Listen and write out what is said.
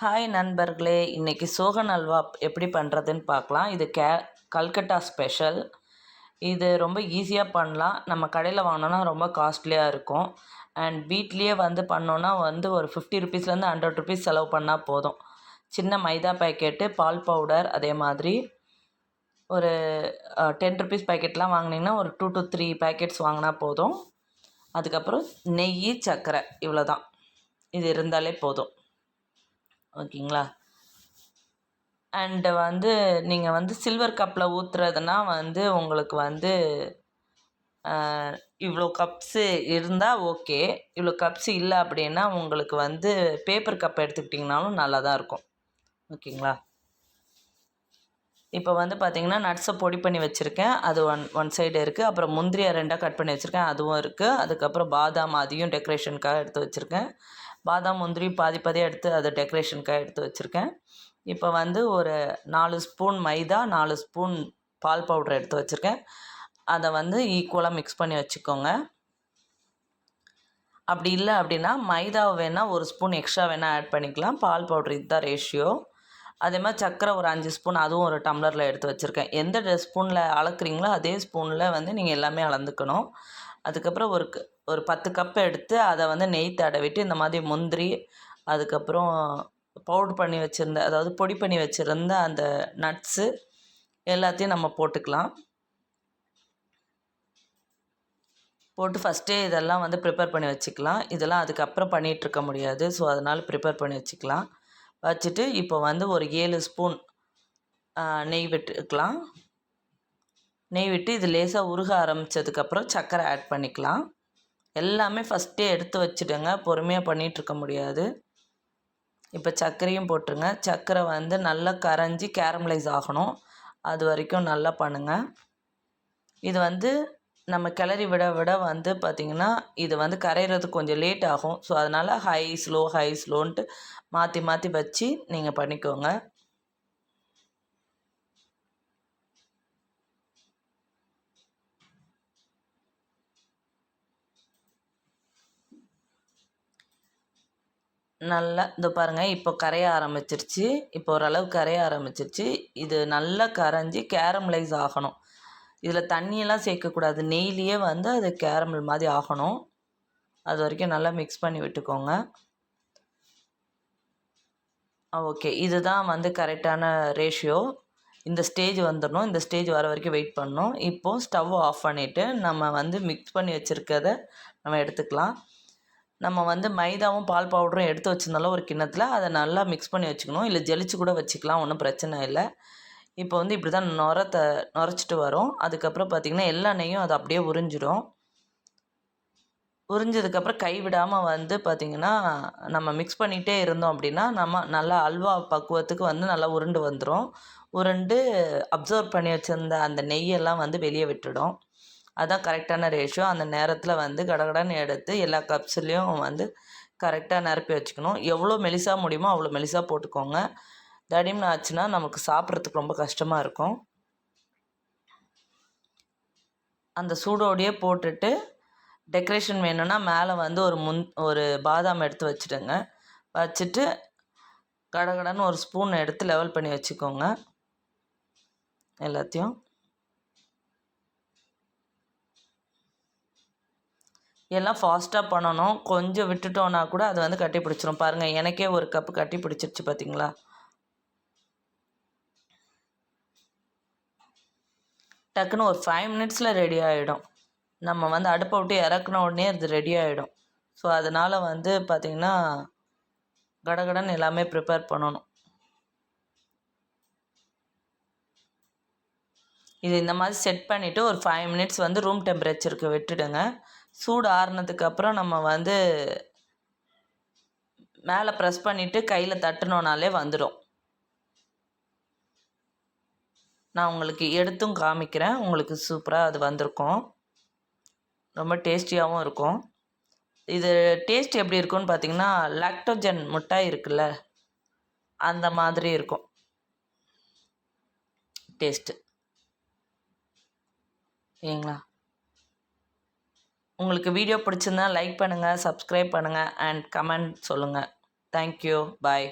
Hi நண்பர்களே, இன்றைக்கி சோகன் அல்வா எப்படி பண்ணுறதுன்னு பார்க்கலாம். இது கல்கட்டா ஸ்பெஷல். இது ரொம்ப ஈஸியாக பண்ணலாம். நம்ம கடையில் வாங்கினோன்னா ரொம்ப காஸ்ட்லியாக இருக்கும். அண்ட் வீட்லேயே பண்ணோன்னா ஒரு 50 ருபீஸ்லேருந்து 100 ருபீஸ் செலவு பண்ணால் போதும். சின்ன மைதா பேக்கெட்டு, பால் பவுடர், அதே மாதிரி ஒரு 10 ருபீஸ் பேக்கெட்லாம் வாங்கினீங்கன்னா ஒரு 2 to 3 பேக்கெட்ஸ் வாங்கினா போதும். அதுக்கப்புறம் நெய், சர்க்கரை, இவ்வளோ தான். இது இருந்தாலே போதும். ஓகேங்களா? அண்டு நீங்கள் சில்வர் கப்பில் ஊற்றுறதுனா உங்களுக்கு இவ்வளோ கப்ஸு இருந்தால் ஓகே. இவ்வளோ கப்ஸ் இல்லை அப்படின்னா உங்களுக்கு பேப்பர் கப் எடுத்துக்கிட்டிங்கனாலும் நல்லா தான் இருக்கும். ஓகேங்களா? இப்போ பார்த்திங்கன்னா நட்ஸை பொடி பண்ணி வச்சுருக்கேன். அது ஒன் சைடு இருக்குது. அப்புறம் முந்திரியை 2ஆக கட் பண்ணி வச்சுருக்கேன், அதுவும் இருக்குது. அதுக்கப்புறம் பாதாம், அதையும் டெக்கரேஷனுக்காக எடுத்து வச்சுருக்கேன். பாதாம், முந்திரி பாதி பாதியாக எடுத்து அதை டெக்கரேஷனுக்காக எடுத்து வச்சுருக்கேன். இப்போ ஒரு 4 ஸ்பூன் மைதா, 4 ஸ்பூன் பால் பவுடர் எடுத்து வச்சுருக்கேன். அதை ஈக்குவலாக மிக்ஸ் பண்ணி வச்சுக்கோங்க. அப்படி இல்லை அப்படின்னா மைதாவை வேணால் 1 ஸ்பூன் எக்ஸ்ட்ரா வேணால் ஆட் பண்ணிக்கலாம். பால் பவுடர் இதுதான் ரேஷியோ. அதே மாதிரி சர்க்கரை ஒரு 5 ஸ்பூன், அதுவும் ஒரு டம்ளரில் எடுத்து வச்சுருக்கேன். எந்த ஸ்பூனில் அளக்குறீங்களோ அதே ஸ்பூனில் நீங்கள் எல்லாமே அளந்துக்கணும். அதுக்கப்புறம் ஒரு 10 கப் எடுத்து அதை நெய் தடவிட்டு இந்த மாதிரி முந்திரி, அதுக்கப்புறம் பவுட்ரு பண்ணி வச்சுருந்த, அதாவது பொடி பண்ணி வச்சுருந்த அந்த நட்ஸு எல்லாத்தையும் நம்ம போட்டுக்கலாம். போட்டு ஃபஸ்ட்டே இதெல்லாம் ப்ரிப்பேர் பண்ணி வச்சுக்கலாம். இதெல்லாம் அதுக்கப்புறம் பண்ணிகிட்ருக்க முடியாது. ஸோ அதனால் ப்ரிப்பேர் பண்ணி வச்சுக்கலாம். வச்சுட்டு இப்போ ஒரு 7 ஸ்பூன் நெய் விட்டுக்கலாம். நெய் விட்டு இது லேசாக உருக ஆரம்பித்ததுக்கப்புறம் சர்க்கரை ஆட் பண்ணிக்கலாம். எல்லாமே ஃபஸ்ட்டே எடுத்து வச்சுடுங்க, பொறுமையாக பண்ணிகிட்ருக்க முடியாது. இப்போ சர்க்கரையும் போட்டுருங்க. சர்க்கரை நல்லா கரைஞ்சி கேரமலைஸ் ஆகணும். அது வரைக்கும் நல்லா பண்ணுங்கள். இது நம்ம கிளறி விட விட பார்த்திங்கன்னா இது கரைகிறதுக்கு கொஞ்சம் லேட் ஆகும். ஸோ அதனால் ஹை ஸ்லோன்ட்டு மாற்றி மாற்றி வச்சு நீங்கள் பண்ணிக்கோங்க. நல்லா இந்த பாருங்கள், இப்போ கரைய ஆரம்பிச்சிருச்சு. இப்போ ஓரளவு கரைய ஆரம்பிச்சிருச்சு. இது நல்லா கரைஞ்சி கேரமலைஸ் ஆகணும். இதில் தண்ணியெல்லாம் சேர்க்கக்கூடாது. நெய்லேயே அது கேரமல் மாதிரி ஆகணும். அது வரைக்கும் நல்லா மிக்ஸ் பண்ணி விட்டுக்கோங்க. ஓகே, இதுதான் கரெக்டான ரேஷியோ. இந்த ஸ்டேஜ் வந்துடணும். இந்த ஸ்டேஜ் வர வரைக்கும் வெயிட் பண்ணணும். இப்போது ஸ்டவ் ஆஃப் பண்ணிவிட்டு நம்ம மிக்ஸ் பண்ணி வச்சுருக்கத நம்ம எடுத்துக்கலாம். நம்ம மைதாவும் பால் பவுடரும் எடுத்து வச்சுருந்தாலும் ஒரு கிண்ணத்தில் அதை நல்லா மிக்ஸ் பண்ணி வச்சுக்கணும். இல்லை ஜெலிச்சு கூட வச்சுக்கலாம், ஒன்றும் பிரச்சனை இல்லை. இப்போ இப்படி தான் நுரைச்சிட்டு வரும். அதுக்கப்புறம் பார்த்திங்கன்னா எல்லா நெய்யும் அது அப்படியே உறிஞ்சிடும். உறிஞ்சதுக்கப்புறம் கை விடாமல் பார்த்திங்கன்னா நம்ம மிக்ஸ் பண்ணிகிட்டே இருந்தோம் அப்படின்னா நம்ம நல்லா அல்வா பக்குவத்துக்கு நல்லா உருண்டு வந்துடும். உருண்டு அப்சர்வ் பண்ணி வச்சுருந்த அந்த நெய்யெல்லாம் வெளியே விட்டுடும். அதுதான் கரெக்டான ரேஷியோ. அந்த நேரத்தில் கடகடன்னு எடுத்து எல்லா கப்ஸ்லேயும் கரெக்டாக நிரப்பி வச்சுக்கணும். எவ்வளோ மெலிசாக முடியுமோ அவ்வளோ மெலிசாக போட்டுக்கோங்க. தடிமன் ஆச்சுன்னா நமக்கு சாப்பிட்றதுக்கு ரொம்ப கஷ்டமாக இருக்கும். அந்த சூடோடையே போட்டுட்டு டெக்கரேஷன் வேணும்னா மேலே ஒரு பாதாம் எடுத்து வச்சுடுங்க. வச்சுட்டு கடகடன்னு ஒரு ஸ்பூன் எடுத்து லெவல் பண்ணி வச்சுக்கோங்க எல்லாத்தையும். எல்லாம் ஃபாஸ்ட்டாக பண்ணணும். கொஞ்சம் விட்டுட்டோன்னா கூட அது கட்டி பிடிச்சிரும். பாருங்கள், எனக்கே ஒரு கப்பு கட்டி பிடிச்சிருச்சு பார்த்திங்களா? டக்குன்னு ஒரு 5 மினிட்ஸில் ரெடி ஆகிடும். நம்ம அடுப்பை விட்டு இறக்குன உடனே அது ரெடி ஆகிடும். ஸோ அதனால் பார்த்திங்கன்னா கடகடன்னு எல்லாமே ப்ரிப்பேர் பண்ணணும். இது இந்த மாதிரி செட் பண்ணிவிட்டு ஒரு 5 மினிட்ஸ் ரூம் டெம்பரேச்சருக்கு விட்டுடுங்க. சூடு ஆறுனதுக்கப்புறம் நம்ம மேலே ப்ரெஸ் பண்ணிவிட்டு கையில் தட்டினோனாலே வந்துடும். நான் உங்களுக்கு எடுத்தும் காமிக்கிறேன். உங்களுக்கு சூப்பராக அது வந்திருக்கும். ரொம்ப டேஸ்டியாகவும் இருக்கும். இது டேஸ்ட் எப்படி இருக்குன்னு பார்த்தீங்கன்னா லாக்டோஜன் மிட்டாய் இருக்குல்ல, அந்த மாதிரி இருக்கும் டேஸ்ட்டு. சரிங்களா? உங்களுக்கு வீடியோ பிடிச்சிருந்தா லைக் பண்ணுங்கள், சப்ஸ்கிரைப் பண்ணுங்கள் அண்ட் கமெண்ட் சொல்லுங்கள். தேங்க்யூ. பாய்.